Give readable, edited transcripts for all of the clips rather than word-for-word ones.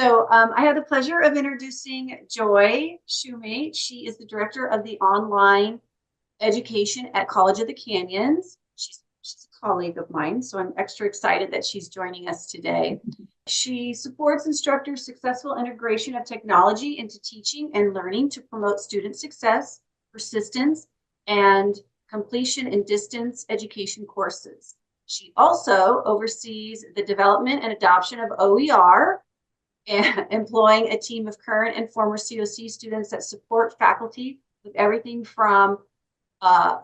I have the pleasure of introducing Joy Shoemate. She is the director of the online education at College of the Canyons. She's a colleague of mine, so I'm extra excited that she's joining us today. She supports instructors' successful integration of technology into teaching and learning to promote student success, persistence, and completion in distance education courses. She also oversees the development and adoption of OER, and employing a team of current and former COC students that support faculty with everything from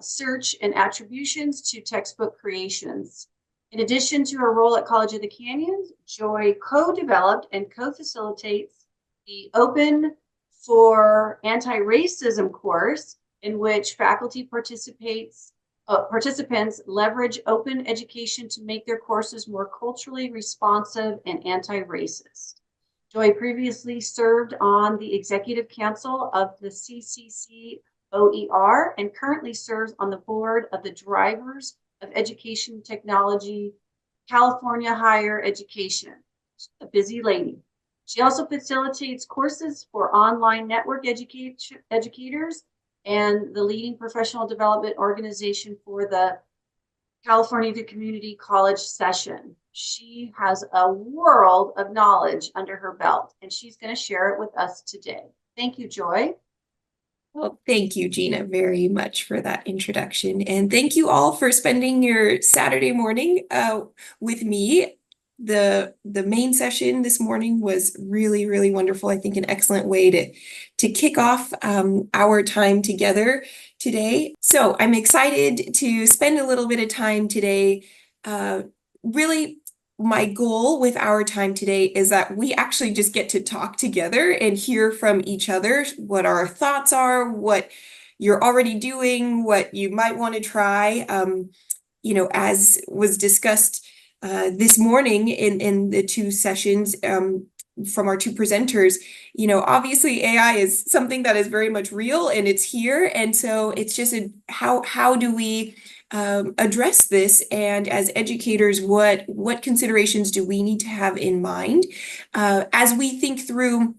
search and attributions to textbook creations. In addition to her role at College of the Canyons, Joy co-developed and co-facilitates the Open for Antiracism course, in which faculty participants leverage open education to make their courses more culturally responsive and anti-racist. Joy previously served on the Executive Council of the CCCOER and currently serves on the board of the Drivers of Education Technology, California Higher Education. She's a busy lady. She also facilitates courses for online network educators and the leading professional development organization for the California Community College session. She has a world of knowledge under her belt, and she's going to share it with us today. Thank you, Joy. Well, thank you, Gina, very much for that introduction. And thank you all for spending your Saturday morning with me. The main session this morning was really, really wonderful. I think an excellent way to kick off our time together today. So I'm excited to spend a little bit of time today. Really, my goal with our time today is that we actually just get to talk together and hear from each other what our thoughts are, what you're already doing, what you might want to try. As was discussed this morning in the two sessions from our two presenters, obviously AI is something that is very much real and it's here. And so it's just how do we address this, and as educators, what considerations do we need to have in mind as we think through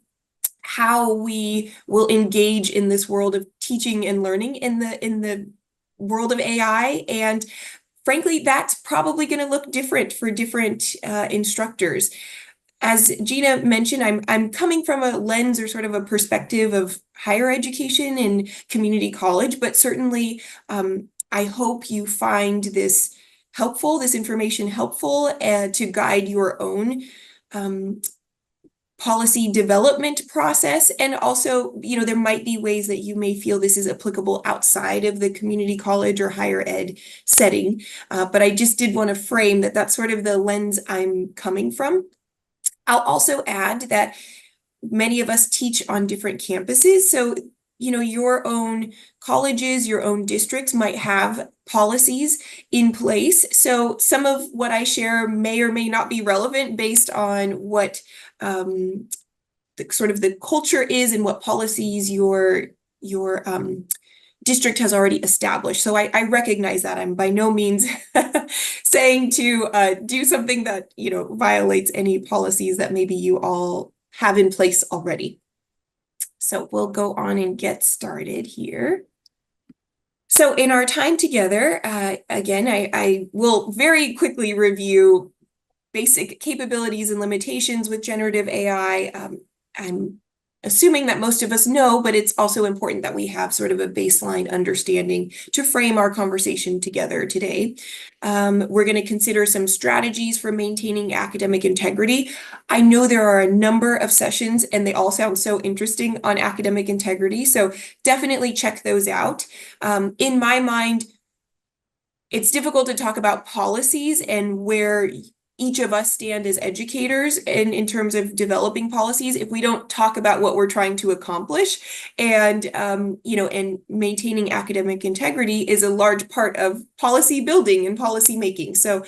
how we will engage in this world of teaching and learning in the world of AI. And frankly, that's probably going to look different for different instructors. As Gina mentioned, I'm coming from a lens or sort of a perspective of higher education and community college, but certainly I hope you find this information helpful to guide your own policy development process. And also, there might be ways that you may feel this is applicable outside of the community college or higher ed setting. But I just did want to frame that that's sort of the lens I'm coming from. I'll also add that many of us teach on different campuses. So your own colleges, your own districts might have policies in place. So some of what I share may or may not be relevant based on what the culture is and what policies your district has already established. So I recognize that. I'm by no means saying to do something that violates any policies that maybe you all have in place already. So we'll go on and get started here. So in our time together, again, I will very quickly review basic capabilities and limitations with generative AI. I'm assuming that most of us know, but it's also important that we have sort of a baseline understanding to frame our conversation together today. We're going to consider some strategies for maintaining academic integrity. I know there are a number of sessions and they all sound so interesting on academic integrity, so definitely check those out. In my mind, it's difficult to talk about policies and where each of us stand as educators in terms of developing policies if we don't talk about what we're trying to accomplish. And and maintaining academic integrity is a large part of policy building and policy making. So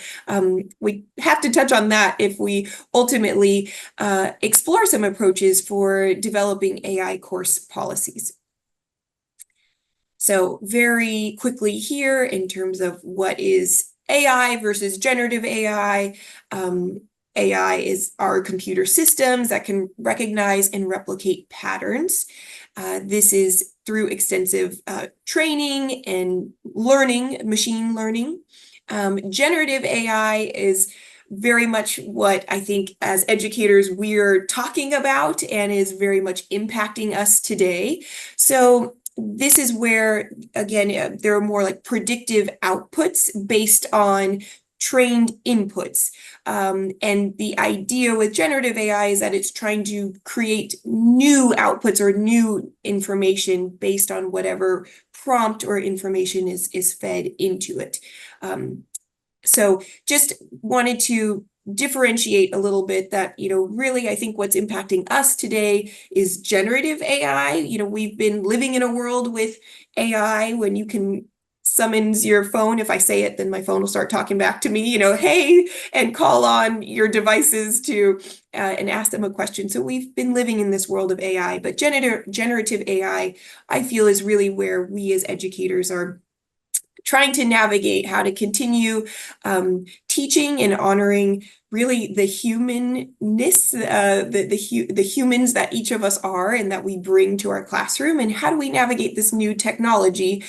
we have to touch on that if we ultimately explore some approaches for developing AI course policies. So very quickly here in terms of what is AI versus generative AI. AI are computer systems that can recognize and replicate patterns. This is through extensive training and learning, machine learning. Generative AI is very much what I think as educators we're talking about and is very much impacting us today. So this is where, again, there are more like predictive outputs based on trained inputs. And the idea with generative AI is that it's trying to create new outputs or new information based on whatever prompt or information is fed into it. So just wanted to differentiate a little bit that, really I think what's impacting us today is generative AI. We've been living in a world with AI when you can summons your phone. If I say it, then my phone will start talking back to me, hey, and call on your devices to and ask them a question. So we've been living in this world of AI, but generative AI, I feel, is really where we as educators are trying to navigate how to continue teaching and honoring really the humanness, the humans that each of us are and that we bring to our classroom, and how do we navigate this new technology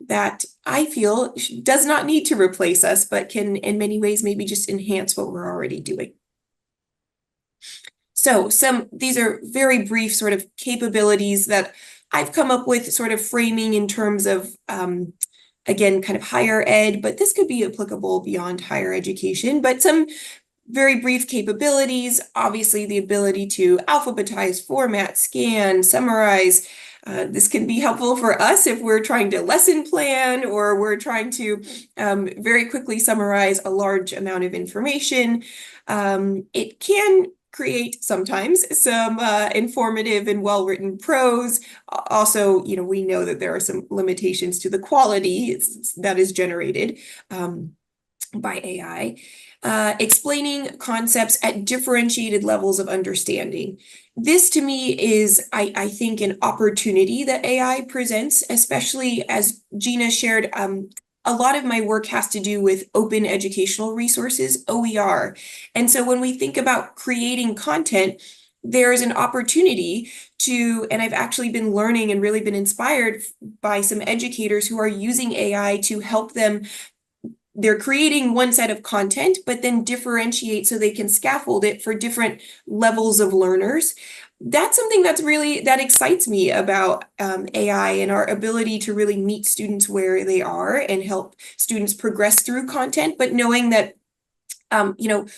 that I feel does not need to replace us, but can in many ways maybe just enhance what we're already doing. So these are very brief sort of capabilities that I've come up with, sort of framing in terms of again, kind of higher ed, but this could be applicable beyond higher education. But some very brief capabilities, obviously the ability to alphabetize, format, scan, summarize. This can be helpful for us if we're trying to lesson plan or we're trying to very quickly summarize a large amount of information. It can create sometimes some informative and well-written prose. Also, we know that there are some limitations to the quality that is generated by AI. Explaining concepts at differentiated levels of understanding. This to me is, I think, an opportunity that AI presents, especially as Gina shared. A lot of my work has to do with open educational resources, OER. And so when we think about creating content, there's an opportunity to, and I've actually been learning and really been inspired by some educators who are using AI to help them. They're creating one set of content, but then differentiate so they can scaffold it for different levels of learners. That's something that excites me about AI and our ability to really meet students where they are and help students progress through content, but knowing that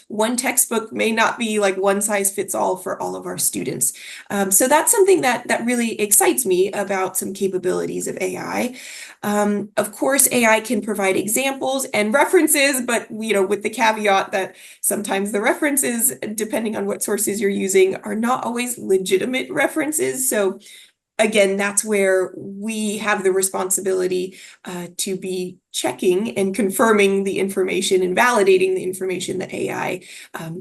one textbook may not be like one size fits all for all of our students. So that's something that really excites me about some capabilities of AI. Of course, AI can provide examples and references, but with the caveat that sometimes the references, depending on what sources you're using, are not always legitimate references. So again, that's where we have the responsibility to be checking and confirming the information and validating the information that AI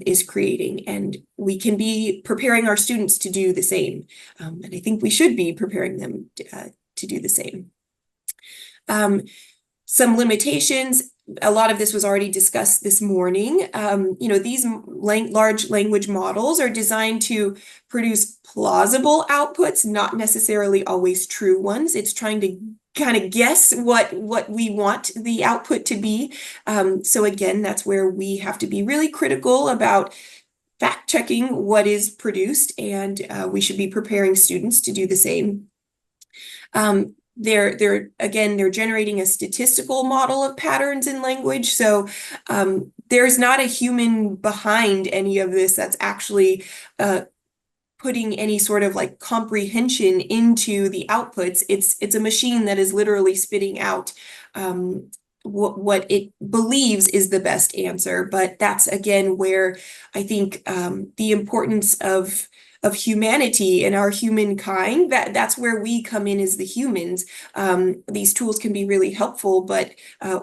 is creating. And we can be preparing our students to do the same. And I think we should be preparing them to do the same. Some limitations. A lot of this was already discussed this morning. These large language models are designed to produce plausible outputs, not necessarily always true ones. It's trying to kind of guess what we want the output to be. So again, that's where we have to be really critical about fact checking what is produced, and we should be preparing students to do the same. They're generating a statistical model of patterns in language. So there's not a human behind any of this that's actually putting any sort of like comprehension into the outputs. It's a machine that is literally spitting out what it believes is the best answer. But that's again where I think the importance of humanity and our humankind, that's where we come in as the humans. These tools can be really helpful, but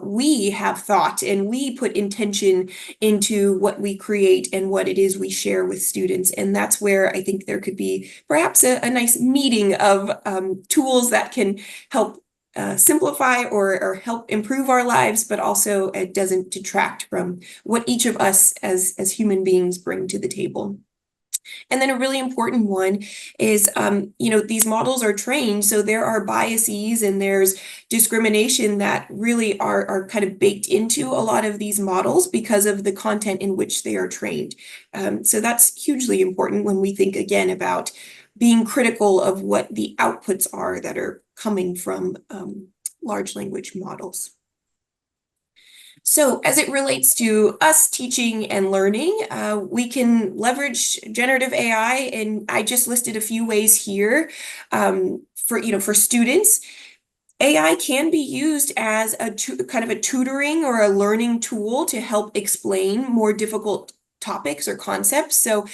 we have thought and we put intention into what we create and what it is we share with students. And that's where I think there could be perhaps a nice meeting of tools that can help simplify or help improve our lives, but also it doesn't detract from what each of us as human beings bring to the table. And then a really important one is, these models are trained, so there are biases and there's discrimination that really are kind of baked into a lot of these models because of the content in which they are trained. So that's hugely important when we think again about being critical of what the outputs are that are coming from large language models. So as it relates to us teaching and learning, we can leverage generative AI, and I just listed a few ways here. For students, AI can be used as a kind of a tutoring or a learning tool to help explain more difficult topics or concepts. So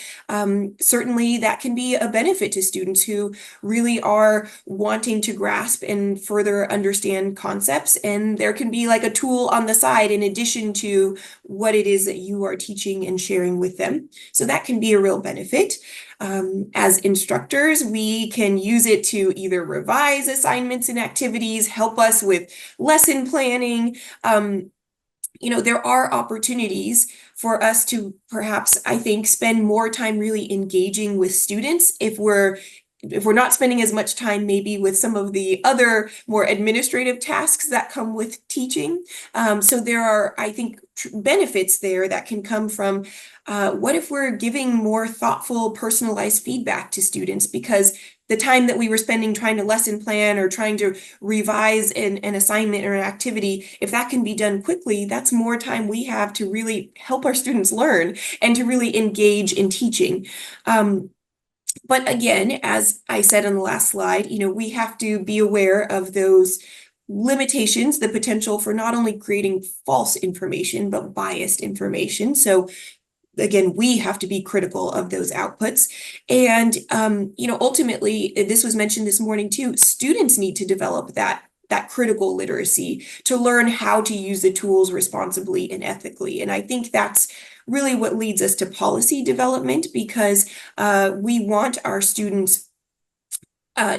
certainly that can be a benefit to students who really are wanting to grasp and further understand concepts. And there can be like a tool on the side in addition to what it is that you are teaching and sharing with them. So that can be a real benefit. As instructors, we can use it to either revise assignments and activities, help us with lesson planning. There are opportunities for us to perhaps, I think, spend more time really engaging with students if we're not spending as much time maybe with some of the other more administrative tasks that come with teaching. So there are, I think, benefits there that can come from what if we're giving more thoughtful, personalized feedback to students, because the time that we were spending trying to lesson plan or trying to revise an assignment or an activity, if that can be done quickly, that's more time we have to really help our students learn and to really engage in teaching. But again, as I said on the last slide, we have to be aware of those limitations, the potential for not only creating false information, but biased information. So again, we have to be critical of those outputs. And, ultimately, this was mentioned this morning too, students need to develop that critical literacy to learn how to use the tools responsibly and ethically. And I think that's really what leads us to policy development, because we want our students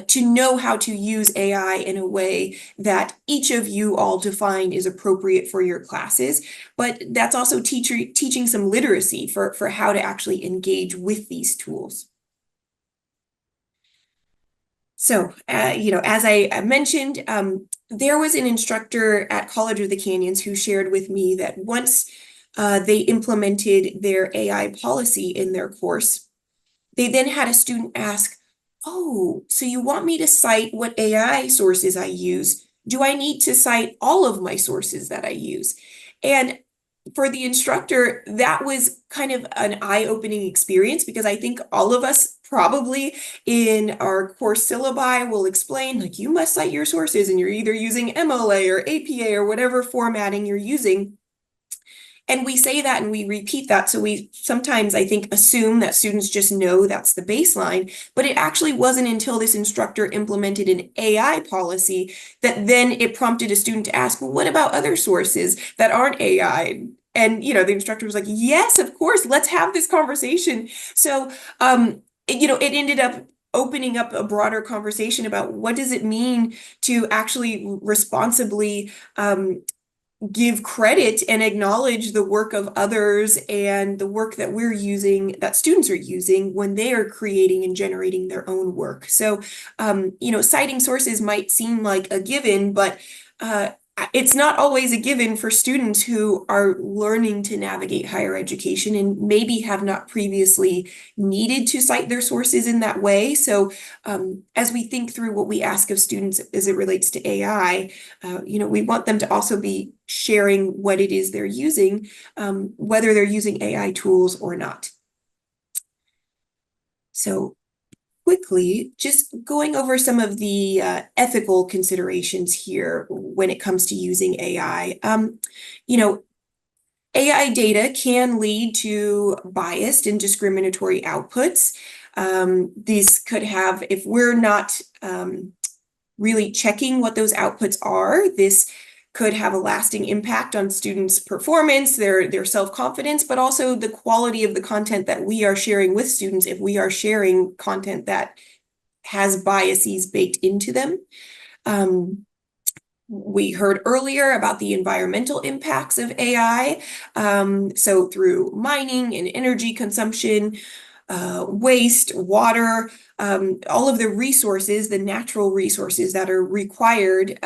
to know how to use AI in a way that each of you all define is appropriate for your classes, but that's also teaching some literacy for how to actually engage with these tools. So, as I mentioned, there was an instructor at College of the Canyons who shared with me that once they implemented their AI policy in their course, they then had a student ask, "Oh, so you want me to cite what AI sources I use? Do I need to cite all of my sources that I use?" And for the instructor, that was kind of an eye-opening experience, because I think all of us probably in our course syllabi will explain, like, you must cite your sources, and you're either using MLA or APA or whatever formatting you're using. And we say that and we repeat that. So we sometimes, I think, assume that students just know that's the baseline, but it actually wasn't until this instructor implemented an AI policy that then it prompted a student to ask, well, what about other sources that aren't AI? And, the instructor was like, yes, of course, let's have this conversation. So, it ended up opening up a broader conversation about what does it mean to actually responsibly give credit and acknowledge the work of others and the work that we're using, that students are using when they are creating and generating their own work. So, citing sources might seem like a given, but it's not always a given for students who are learning to navigate higher education and maybe have not previously needed to cite their sources in that way. So as we think through what we ask of students as it relates to AI, we want them to also be sharing what it is they're using, whether they're using AI tools or not. So quickly, just going over some of the ethical considerations here when it comes to using AI. AI data can lead to biased and discriminatory outputs. These could have, if we're not really checking what those outputs are, this could have a lasting impact on students' performance, their self-confidence, but also the quality of the content that we are sharing with students if we are sharing content that has biases baked into them. We heard earlier about the environmental impacts of AI. So through mining and energy consumption, waste, water, all of the resources, the natural resources that are required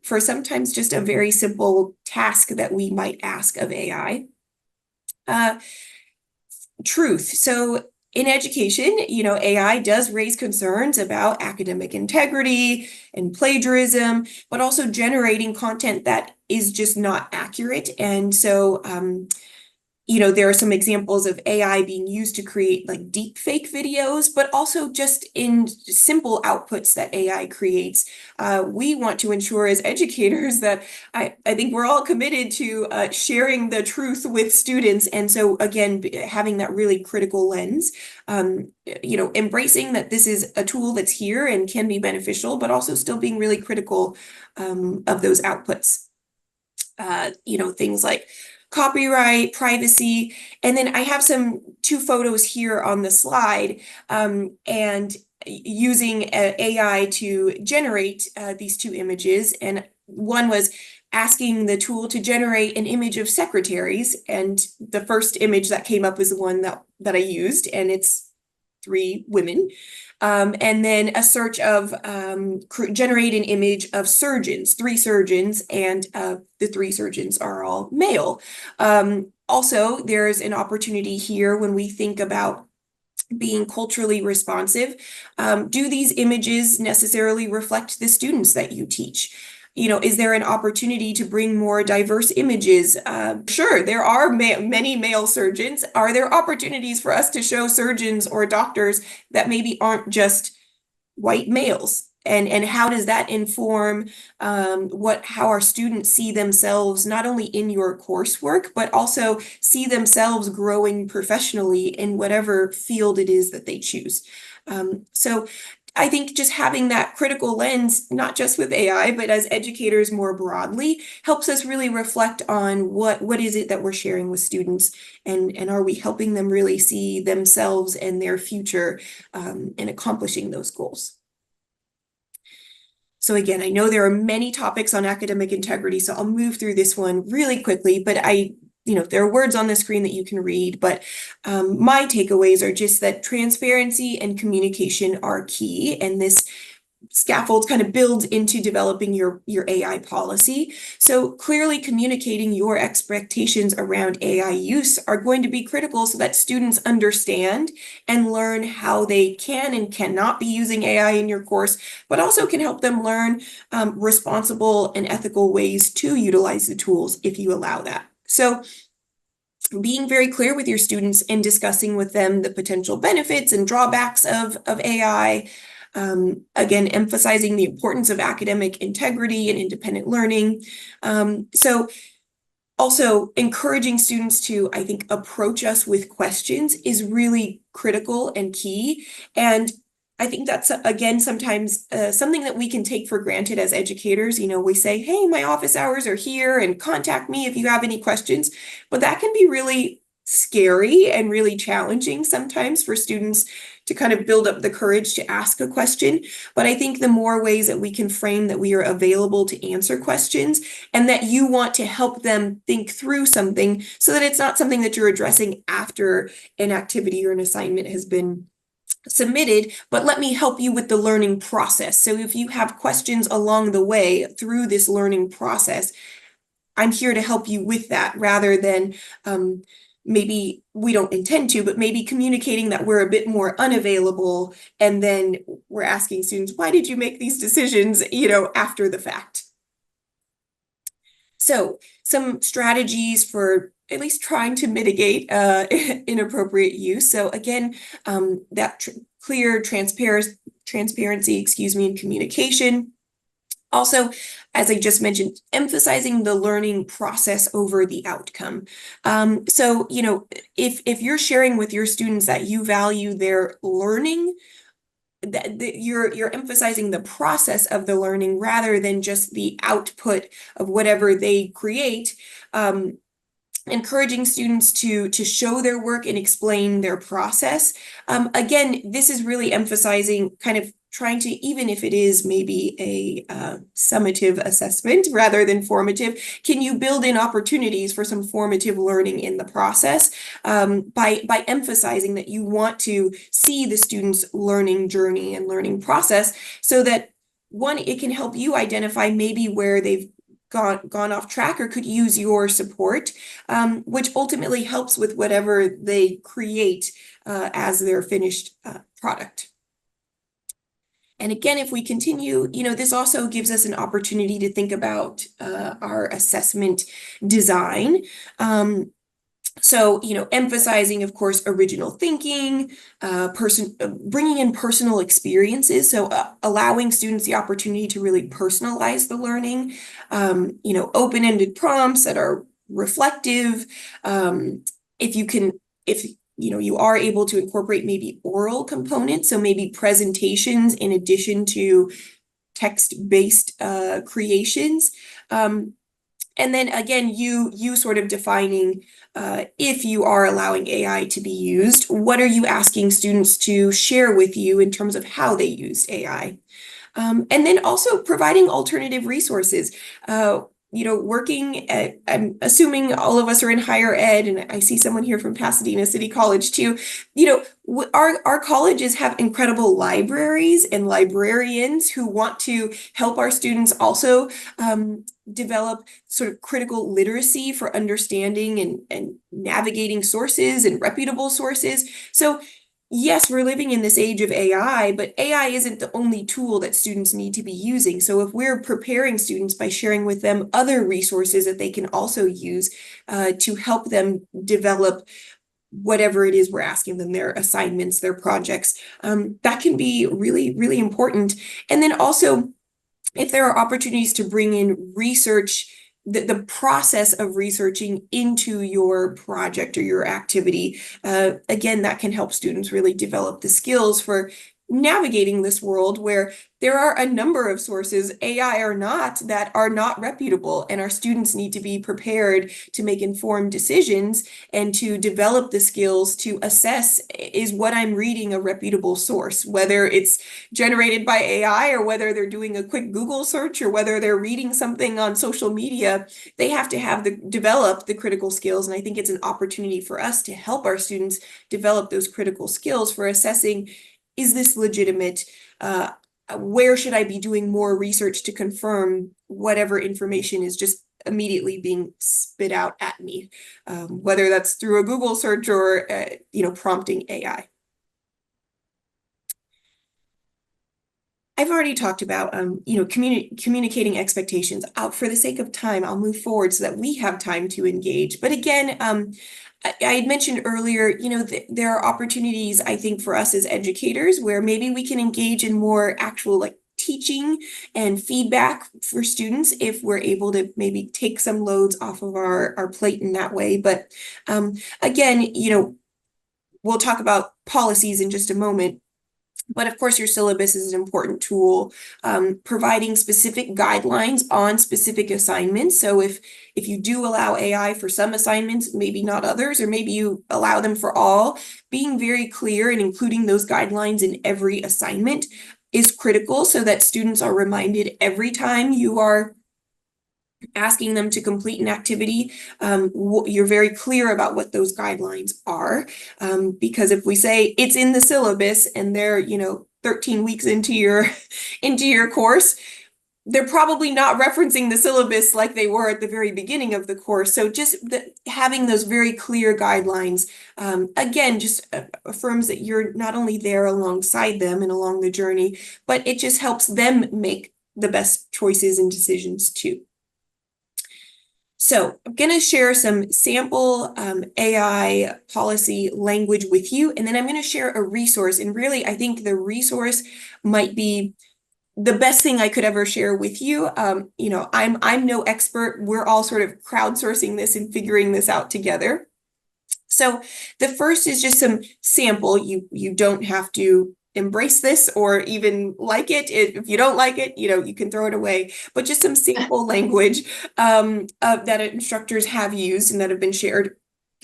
for sometimes just a very simple task that we might ask of AI. Truth. So in education, AI does raise concerns about academic integrity and plagiarism, but also generating content that is just not accurate. And so, there are some examples of AI being used to create like deep fake videos, but also just in simple outputs that AI creates. We want to ensure as educators that I think we're all committed to sharing the truth with students. And so again, having that really critical lens, embracing that this is a tool that's here and can be beneficial, but also still being really critical of those outputs. Things like copyright, privacy, and then I have two photos here on the slide, and using AI to generate these two images. And one was asking the tool to generate an image of secretaries, and the first image that came up was the one that I used, and it's 3 women. And then a search of generate an image of surgeons, 3 surgeons, and the 3 surgeons are all male. Also, there's an opportunity here when we think about being culturally responsive. Do these images necessarily reflect the students that you teach? Is there an opportunity to bring more diverse images? Sure, there are many male surgeons. Are there opportunities for us to show surgeons or doctors that maybe aren't just white males? And how does that inform how our students see themselves, not only in your coursework, but also see themselves growing professionally in whatever field it is that they choose? So I think just having that critical lens, not just with AI, but as educators more broadly, helps us really reflect on what is it that we're sharing with students, and are we helping them really see themselves and their future in accomplishing those goals. So again, I know there are many topics on academic integrity, so I'll move through this one really quickly, but there are words on the screen that you can read, but my takeaways are just that transparency and communication are key, and this scaffold kind of builds into developing your AI policy. So clearly communicating your expectations around AI use are going to be critical so that students understand and learn how they can and cannot be using AI in your course, but also can help them learn responsible and ethical ways to utilize the tools if you allow that. So being very clear with your students and discussing with them the potential benefits and drawbacks of AI. Again, emphasizing the importance of academic integrity and independent learning. So also encouraging students to, I think, approach us with questions is really critical and key. And I think that's, again, sometimes something that we can take for granted as educators. We say, hey, my office hours are here and contact me if you have any questions. But that can be really scary and really challenging sometimes for students to kind of build up the courage to ask a question. But I think the more ways that we can frame that we are available to answer questions and that you want to help them think through something so that it's not something that you're addressing after an activity or an assignment has been submitted, but let me help you with the learning process. So if you have questions along the way through this learning process, I'm here to help you with that, rather than maybe we don't intend to, but maybe communicating that we're a bit more unavailable, and then we're asking students, why did you make these decisions, after the fact? So some strategies for at least trying to mitigate inappropriate use. So again, that clear transparency, and communication. Also, as I just mentioned, emphasizing the learning process over the outcome. So, if you're sharing with your students that you value their learning, you're emphasizing the process of the learning rather than just the output of whatever they create. Encouraging students to show their work and explain their process. Again, this is really emphasizing kind of trying to, even if it is maybe a summative assessment rather than formative, can you build in opportunities for some formative learning in the process, by emphasizing that you want to see the student's learning journey and learning process, so that one, it can help you identify maybe where they've gone off track or could use your support, which ultimately helps with whatever they create as their finished product. And again, if we continue, this also gives us an opportunity to think about our assessment design. So, emphasizing, of course, original thinking, bringing in personal experiences. So allowing students the opportunity to really personalize the learning, open-ended prompts that are reflective. If you are able to incorporate maybe oral components, so maybe presentations in addition to text-based creations. And then again, you sort of defining, if you are allowing AI to be used, what are you asking students to share with you in terms of how they use AI? And then also providing alternative resources. I'm assuming all of us are in higher ed, and I see someone here from Pasadena City College too. Our colleges have incredible libraries and librarians who want to help our students also develop sort of critical literacy for understanding and navigating sources and reputable sources. So yes, we're living in this age of AI, but AI isn't the only tool that students need to be using. So if we're preparing students by sharing with them other resources that they can also use to help them develop whatever it is we're asking them, their assignments, their projects, that can be really, really important. And then also, if there are opportunities to bring in research, the process of researching into your project or your activity, again, that can help students really develop the skills for navigating this world where there are a number of sources, AI or not, that are not reputable, and our students need to be prepared to make informed decisions and to develop the skills to assess, is what I'm reading a reputable source, whether it's generated by AI or whether they're doing a quick Google search or whether they're reading something on social media. They have to develop the critical skills, and I think it's an opportunity for us to help our students develop those critical skills for assessing, is this legitimate? Where should I be doing more research to confirm whatever information is just immediately being spit out at me, whether that's through a Google search or prompting AI. I've already talked about communicating expectations. For the sake of time, I'll move forward so that we have time to engage. But again, I had mentioned earlier, there are opportunities, I think, for us as educators where maybe we can engage in more actual teaching and feedback for students if we're able to maybe take some loads off of our plate in that way. But again, we'll talk about policies in just a moment. But of course, your syllabus is an important tool, providing specific guidelines on specific assignments. So if you do allow AI for some assignments, maybe not others, or maybe you allow them for all, being very clear and including those guidelines in every assignment is critical so that students are reminded every time you are asking them to complete an activity, you're very clear about what those guidelines are. Because if we say it's in the syllabus and they're, 13 weeks into your course, they're probably not referencing the syllabus like they were at the very beginning of the course. So just having those very clear guidelines, again, just affirms that you're not only there alongside them and along the journey, but it just helps them make the best choices and decisions too. So I'm going to share some sample AI policy language with you, and then I'm going to share a resource. And really, I think the resource might be the best thing I could ever share with you. I'm no expert. We're all sort of crowdsourcing this and figuring this out together. So the first is just some sample. You don't have to embrace this or even like it. If you don't like it, you can throw it away, but just some sample language that instructors have used and that have been shared,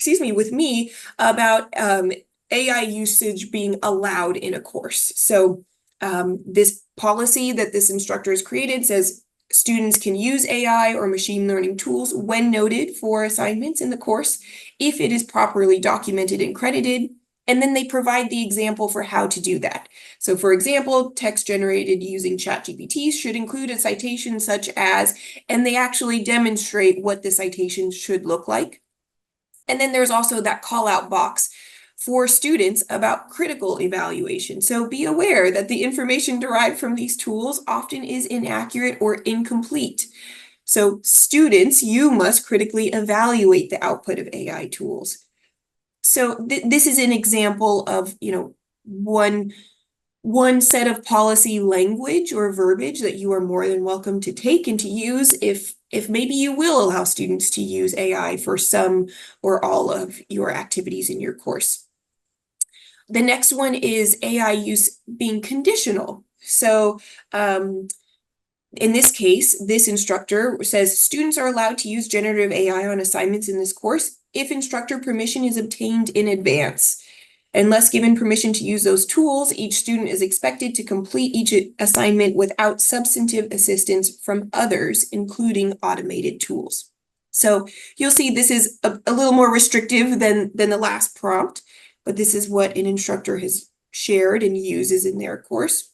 with me about AI usage being allowed in a course. So This policy that this instructor has created says students can use AI or machine learning tools when noted for assignments in the course if it is properly documented and credited. And then they provide the example for how to do that. So for example, text generated using ChatGPT should include a citation such as, and they actually demonstrate what the citation should look like. And then there's also that call out box for students about critical evaluation. So be aware that the information derived from these tools often is inaccurate or incomplete. So students, you must critically evaluate the output of AI tools. So this is an example of, one set of policy language or verbiage that you are more than welcome to take and to use if maybe you will allow students to use AI for some or all of your activities in your course. The next one is AI use being conditional. So in this case, this instructor says students are allowed to use generative AI on assignments in this course if instructor permission is obtained in advance. Unless given permission to use those tools, each student is expected to complete each assignment without substantive assistance from others, including automated tools. So you'll see this is a little more restrictive than the last prompt, but this is what an instructor has shared and uses in their course.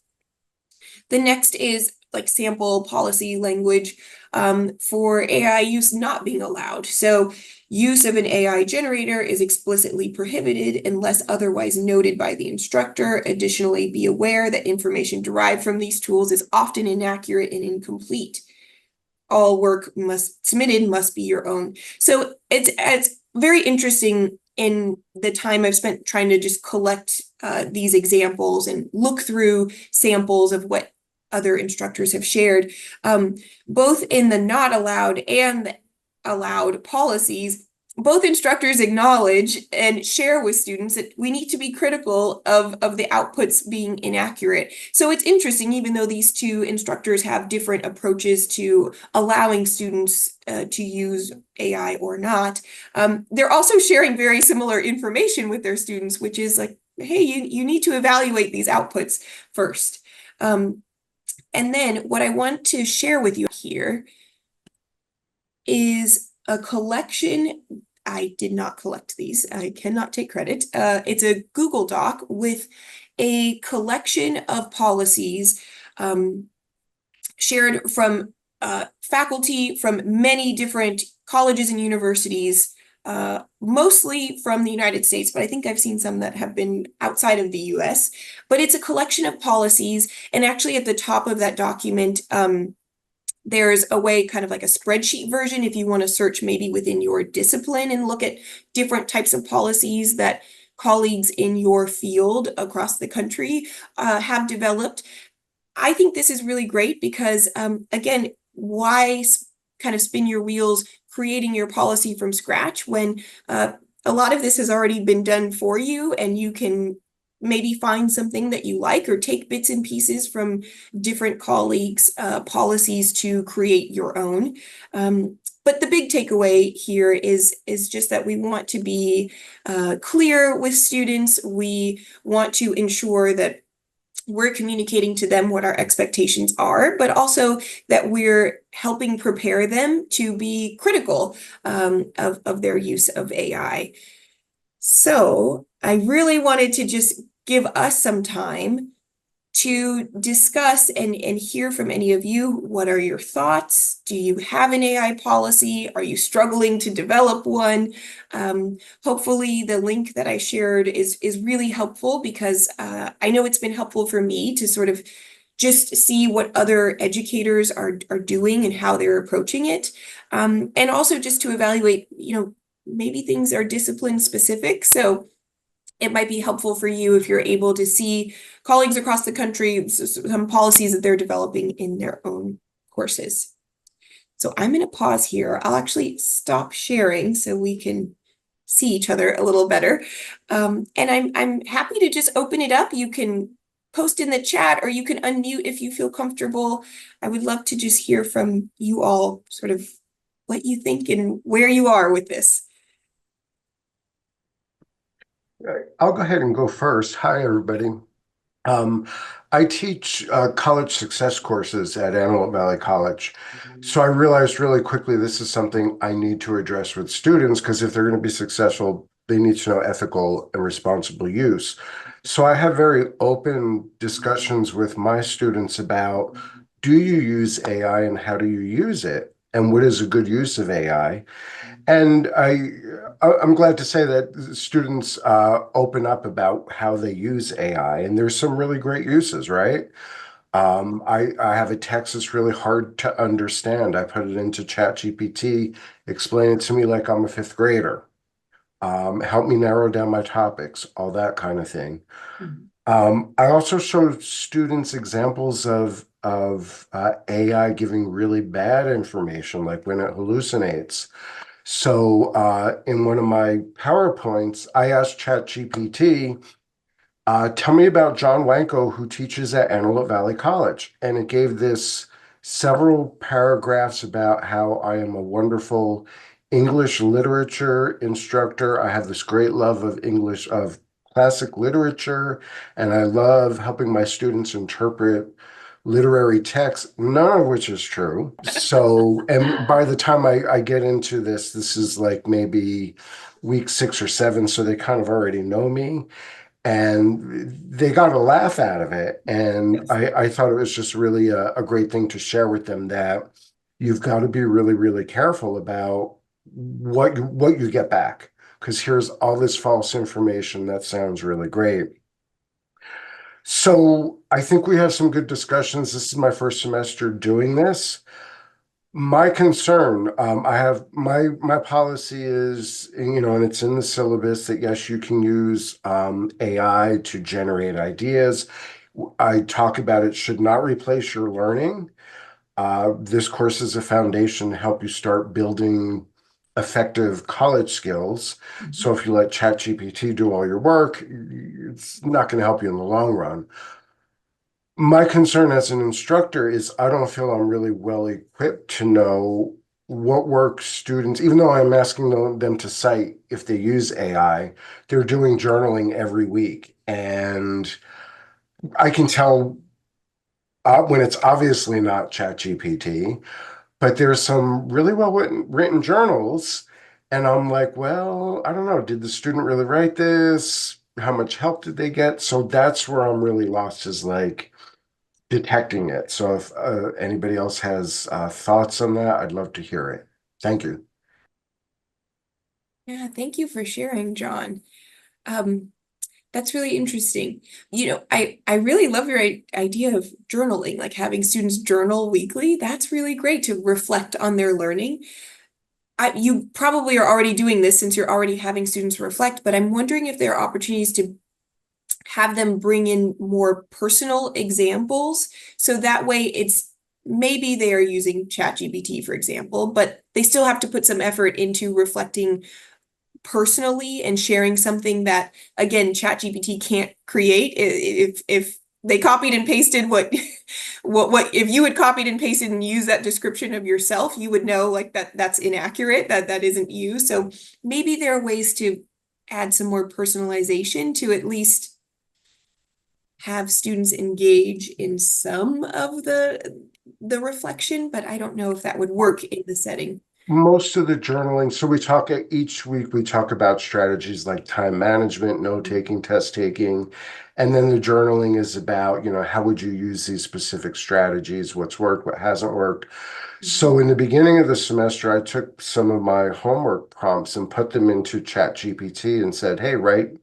The next is like sample policy language for AI use not being allowed. So use of an AI generator is explicitly prohibited unless otherwise noted by the instructor. Additionally, be aware that information derived from these tools is often inaccurate and incomplete. All work submitted must be your own. So it's very interesting in the time I've spent trying to just collect these examples and look through samples of what other instructors have shared, both in the not allowed and the allowed policies. Both instructors acknowledge and share with students that we need to be critical of the outputs being inaccurate. So it's interesting, even though these two instructors have different approaches to allowing students to use AI or not, they're also sharing very similar information with their students, which is like, hey, you need to evaluate these outputs first. And then what I want to share with you here is a collection. I did not collect these. I cannot take credit. It's a Google Doc with a collection of policies shared from faculty from many different colleges and universities, mostly from the United States, but I think I've seen some that have been outside of the US. But it's a collection of policies, and actually at the top of that document, there's a way, kind of like a spreadsheet version, if you want to search maybe within your discipline and look at different types of policies that colleagues in your field across the country have developed. I think this is really great because, again, why kind of spin your wheels creating your policy from scratch when a lot of this has already been done for you, and you can maybe find something that you like or take bits and pieces from different colleagues' policies to create your own. But the big takeaway here is just that we want to be clear with students. We want to ensure that we're communicating to them what our expectations are, but also that we're helping prepare them to be critical of their use of AI. So I really wanted to just give us some time to discuss and hear from any of you. What are your thoughts? Do you have an AI policy? Are you struggling to develop one? Hopefully the link that I shared is really helpful, because I know it's been helpful for me to sort of just see what other educators are doing and how they're approaching it. And also just to evaluate, maybe things are discipline specific. So it might be helpful for you if you're able to see colleagues across the country, some policies that they're developing in their own courses. So I'm going to pause here. I'll actually stop sharing so we can see each other a little better. And I'm happy to just open it up. You can post in the chat, or you can unmute if you feel comfortable. I would love to just hear from you all, sort of what you think and where you are with this. I'll go ahead and go first. Hi, everybody. Um, I teach college success courses at Antelope Valley College. So I realized really quickly this is something I need to address with students because if they're going to be successful, they need to know ethical and responsible use. So I have very open discussions with my students about, do you use AI and how do you use it? And what is a good use of AI? And I'm glad to say that students open up about how they use AI, and there's some really great uses, right? I have a text that's really hard to understand. I put it into ChatGPT, explain it to me like I'm a fifth grader. Help me narrow down my topics, all that kind of thing. I also show students examples of AI giving really bad information, like when it hallucinates. So in one of my PowerPoints, I asked ChatGPT, tell me about John Wanko, who teaches at Antelope Valley College. And it gave this several paragraphs about how I am a wonderful English literature instructor. I have this great love of English, of classic literature, and I love helping my students interpret literary texts, none of which is true. So, and by the time I get into this, this is like maybe week 6 or 7, so they kind of already know me and they got a laugh out of it. And Yes. I thought it was just really a great thing to share with them that you've got to be really, really careful about what you get back. Because here's all this false information that sounds really great. So I think we have some good discussions. This is my first semester doing this. My concern, I have my policy is, and it's in the syllabus that yes, you can use AI to generate ideas. I talk about it should not replace your learning. This course is a foundation to help you start building effective college skills. So if you let ChatGPT do all your work, it's not going to help you in the long run. My concern as an instructor is I don't feel I'm really well equipped to know what work students, even though I'm asking them to cite if they use AI, they're doing journaling every week. And I can tell when it's obviously not ChatGPT, but there's some really well written journals. And I'm like, well, I don't know. Did the student really write this? How much help did they get? So that's where I'm really lost is like, detecting it. So if anybody else has thoughts on that, I'd love to hear it. Thank you. Yeah, thank you for sharing, John. Um, that's really interesting. I really love your idea of journaling, like having students journal weekly. That's really great to reflect on their learning. You probably are already doing this since you're already having students reflect, but I'm wondering if there are opportunities to have them bring in more personal examples. So that way it's maybe they are using ChatGPT, for example, but they still have to put some effort into reflecting personally and sharing something that, again, ChatGPT can't create. If they copied and pasted what if you had copied and pasted and used that description of yourself, you would know like that's inaccurate, that isn't you. So maybe there are ways to add some more personalization to at least have students engage in some of the reflection, but I don't know if that would work in the setting. Most of the journaling, so we talk each week, we talk about strategies like time management, note taking, test taking. And then the journaling is about, how would you use these specific strategies? What's worked, what hasn't worked. So in the beginning of the semester, I took some of my homework prompts and put them into ChatGPT and said, hey, write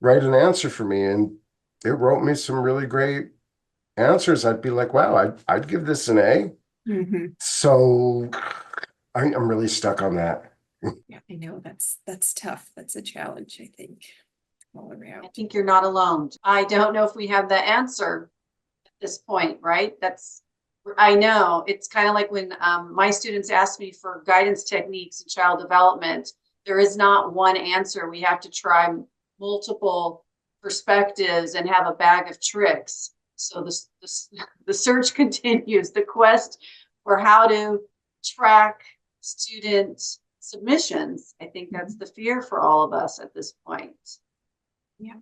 an answer for me. And it wrote me some really great answers. I'd be like, wow, I'd give this an A. Mhm. So I'm really stuck on that. Yeah, I know that's tough. That's a challenge, I think, all I around. think you're not alone. I don't know if we have the answer at this point, right? I know it's kind of like when my students ask me for guidance techniques in child development. There is not one answer. We have to try multiple perspectives and have a bag of tricks. So the search continues, the quest for how to track student submissions. I think that's the fear for all of us at this point. Yeah.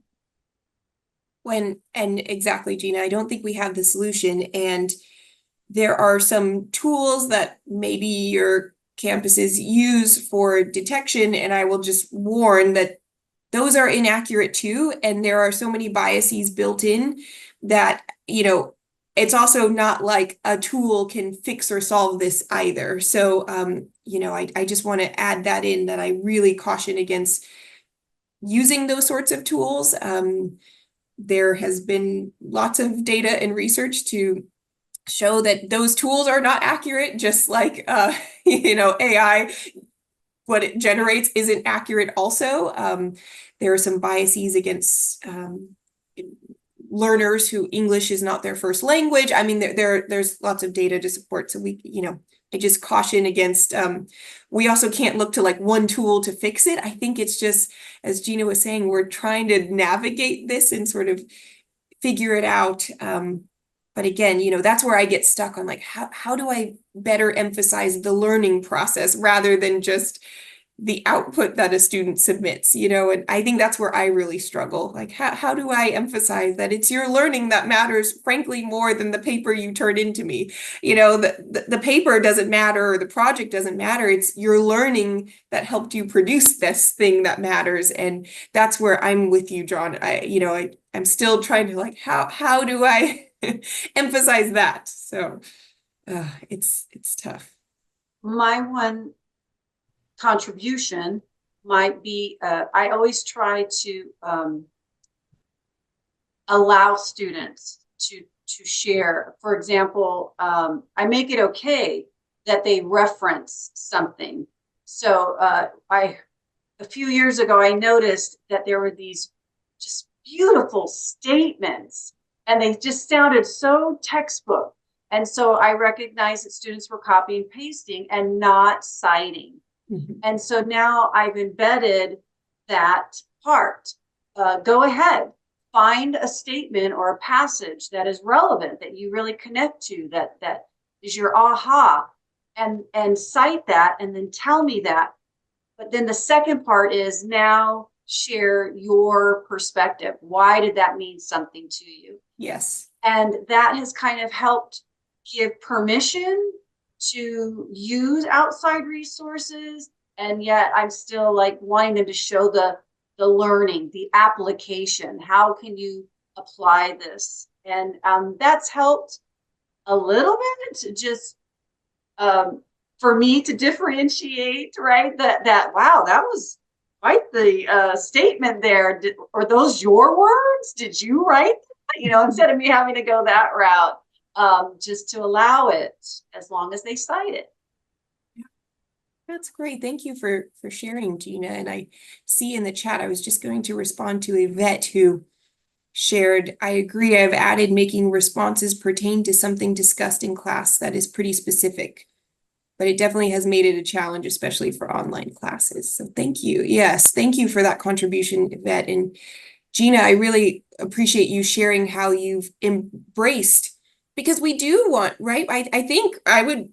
And exactly, Gina, I don't think we have the solution. And there are some tools that maybe your campuses use for detection, and I will just warn that those are inaccurate too. And there are so many biases built in that, it's also not like a tool can fix or solve this either. So, I just want to add that in, that I really caution against using those sorts of tools. There has been lots of data and research to show that those tools are not accurate, just like AI, what it generates isn't accurate also. There are some biases against learners who English is not their first language. I mean, there's lots of data to support. So I just caution against, we also can't look to like one tool to fix it. I think it's just, as Gina was saying, we're trying to navigate this and sort of figure it out. But again, that's where I get stuck on like, how do I better emphasize the learning process rather than just the output that a student submits, and I think that's where I really struggle. Like, how do I emphasize that it's your learning that matters, frankly, more than the paper you turn into me? The paper doesn't matter, or the project doesn't matter. It's your learning that helped you produce this thing that matters. And that's where I'm with you, John. I'm still trying to like, how do I emphasize that? So it's tough. My one contribution might be, I always try to allow students to share. For example, I make it okay that they reference something. So a few years ago, I noticed that there were these just beautiful statements, and they just sounded so textbook. And so I recognized that students were copying and pasting and not citing. And so now I've embedded that part. Go ahead, find a statement or a passage that is relevant, that you really connect to, that is your aha, and cite that, and then tell me that. But then the second part is now share your perspective. Why did that mean something to you? Yes. And that has kind of helped give permission to use outside resources, and yet I'm still like wanting them to show the learning, the application. How can you apply this? And that's helped a little bit to just for me to differentiate, right? That wow, that was quite the statement there. Are those your words? Did you write that? Instead of me having to go that route. Just to allow it, as long as they cite it. That's great. Thank you for sharing, Gina. And I see in the chat, I was just going to respond to a vet who shared, I agree, I've added making responses pertain to something discussed in class that is pretty specific, but it definitely has made it a challenge, especially for online classes. So thank you. Yes, thank you for that contribution, vet. And Gina, I really appreciate you sharing how you've embraced, because we do want, right? I think I would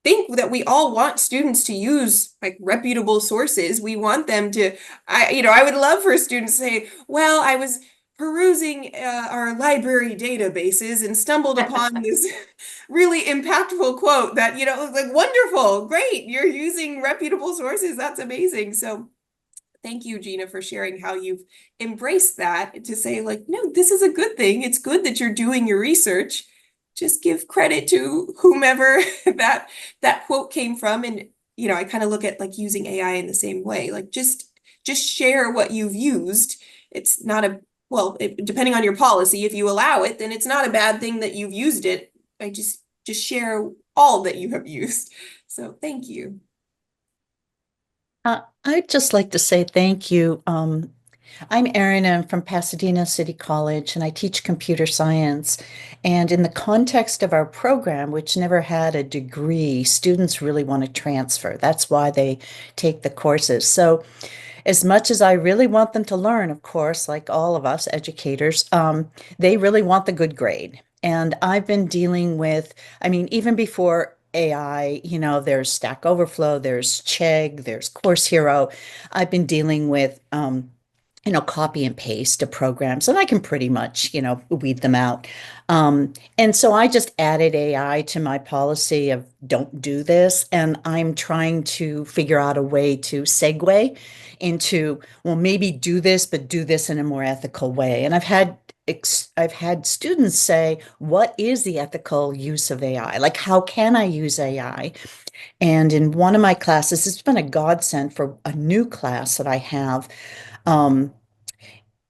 think that we all want students to use like reputable sources. We want them to, I would love for students to say, well, I was perusing our library databases and stumbled upon this really impactful quote that, like, wonderful, great, you're using reputable sources. That's amazing. So thank you, Gina, for sharing how you've embraced that to say like, no, this is a good thing. It's good that you're doing your research. Just give credit to whomever that quote came from. And, I kind of look at like using AI in the same way, like just share what you've used. It's not depending on your policy, if you allow it, then it's not a bad thing that you've used it. I just share all that you have used. So thank you. I'd just like to say thank you. I'm Erin, I'm from Pasadena City College, and I teach computer science. And in the context of our program, which never had a degree, students really want to transfer. That's why they take the courses. So as much as I really want them to learn, of course, like all of us educators, they really want the good grade. And I've been dealing with, even before AI, there's Stack Overflow, there's Chegg, there's Course Hero. I've been dealing with copy and paste to programs, and I can pretty much, weed them out. And so I just added AI to my policy of don't do this. And I'm trying to figure out a way to segue into, well, maybe do this, but do this in a more ethical way. And I've had students say, what is the ethical use of AI? Like, how can I use AI? And in one of my classes, it's been a godsend for a new class that I have. Um,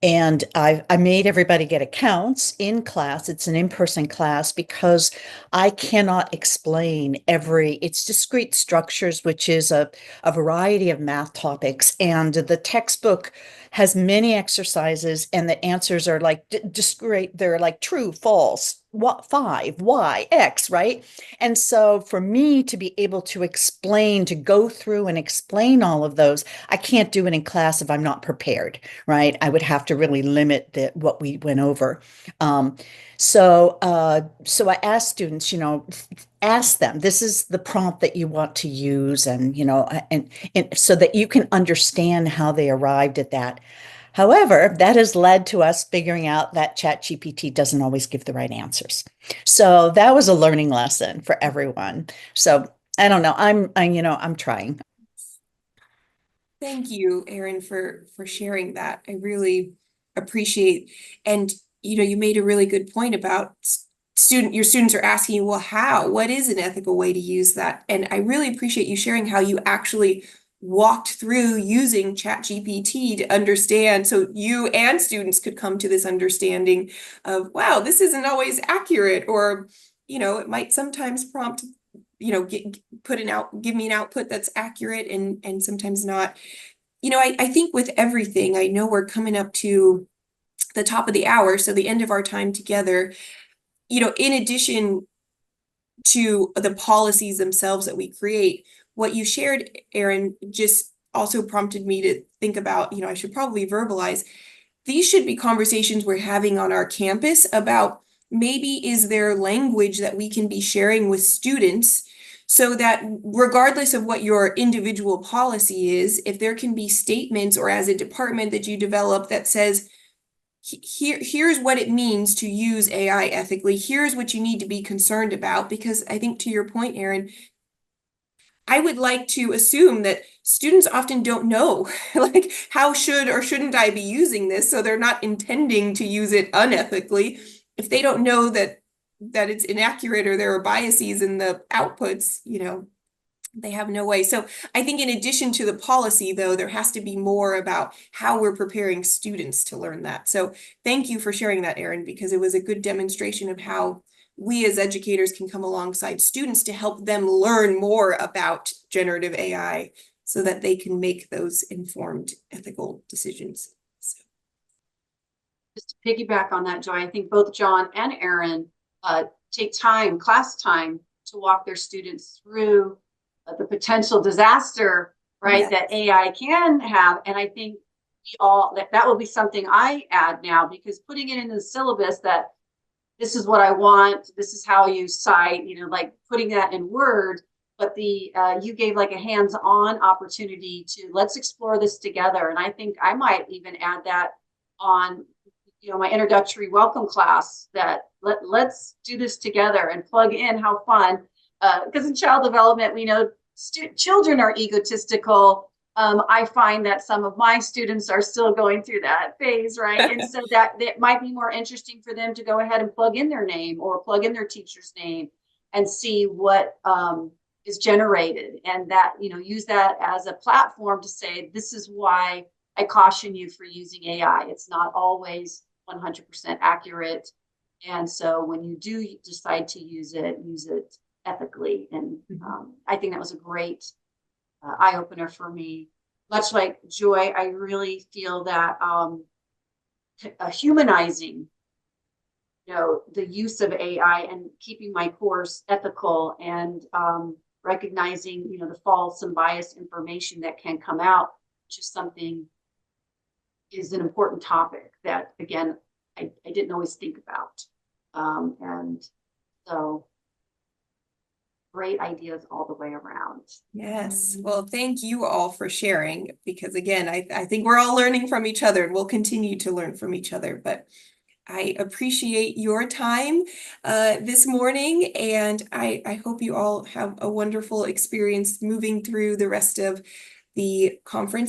and I made everybody get accounts in class. It's an in-person class because I cannot explain it's discrete structures, which is a variety of math topics. And the textbook has many exercises, and the answers are like discrete. They're like true, false, what, 5, y, x, right? And so for me to be able to go through and explain all of those, I can't do it in class if I'm not prepared, right? I would have to really limit what we went over. So I asked students, ask them, this is the prompt that you want to use, and so that you can understand how they arrived at that. However, that has led to us figuring out that ChatGPT doesn't always give the right answers. So that was a learning lesson for everyone. So I don't know. I'm trying. Thank you, Erin, for sharing that. I really appreciate, and you made a really good point about your students are asking you, well, what is an ethical way to use that? And I really appreciate you sharing how you actually walked through using ChatGPT to understand, so you and students could come to this understanding of, wow, this isn't always accurate, or it might sometimes prompt, give me an output that's accurate and sometimes not. I think with everything, I know we're coming up to the top of the hour, so the end of our time together. In addition to the policies themselves that we create, what you shared, Erin, just also prompted me to think about, I should probably verbalize. These should be conversations we're having on our campus about, maybe is there language that we can be sharing with students so that regardless of what your individual policy is, if there can be statements or as a department that you develop that says, here's what it means to use AI ethically, here's what you need to be concerned about. Because I think, to your point, Erin, I would like to assume that students often don't know, like, how should or shouldn't I be using this? So they're not intending to use it unethically. If they don't know that it's inaccurate or there are biases in the outputs, they have no way. So I think in addition to the policy, though, there has to be more about how we're preparing students to learn that. So thank you for sharing that, Erin, because it was a good demonstration of how we as educators can come alongside students to help them learn more about generative AI so that they can make those informed ethical decisions. So. Just to piggyback on that, Joy, I think both John and Erin take class time to walk their students through the potential disaster, right, Yes. that AI can have. And I think that will be something I add now, because putting it in the syllabus that this is what I want, this is how you cite, like putting that in Word, but you gave like a hands-on opportunity to, let's explore this together. And I think I might even add that on, my introductory welcome class, that let's do this together and plug in how fun, because in child development, we know children are egotistical. I find that some of my students are still going through that phase, right? And so that it might be more interesting for them to go ahead and plug in their name or plug in their teacher's name and see what is generated, and that, use that as a platform to say, this is why I caution you for using AI. It's not always 100% accurate. And so when you do decide to use it ethically. And I think that was a great eye-opener for me. Much like Joy, I really feel that humanizing, the use of AI and keeping my course ethical, and recognizing, the false and biased information that can come out, which is an important topic that, again, I didn't always think about. And so great ideas all the way around. Yes, well, thank you all for sharing, because again, I think we're all learning from each other and we'll continue to learn from each other, but I appreciate your time this morning, and I hope you all have a wonderful experience moving through the rest of the conference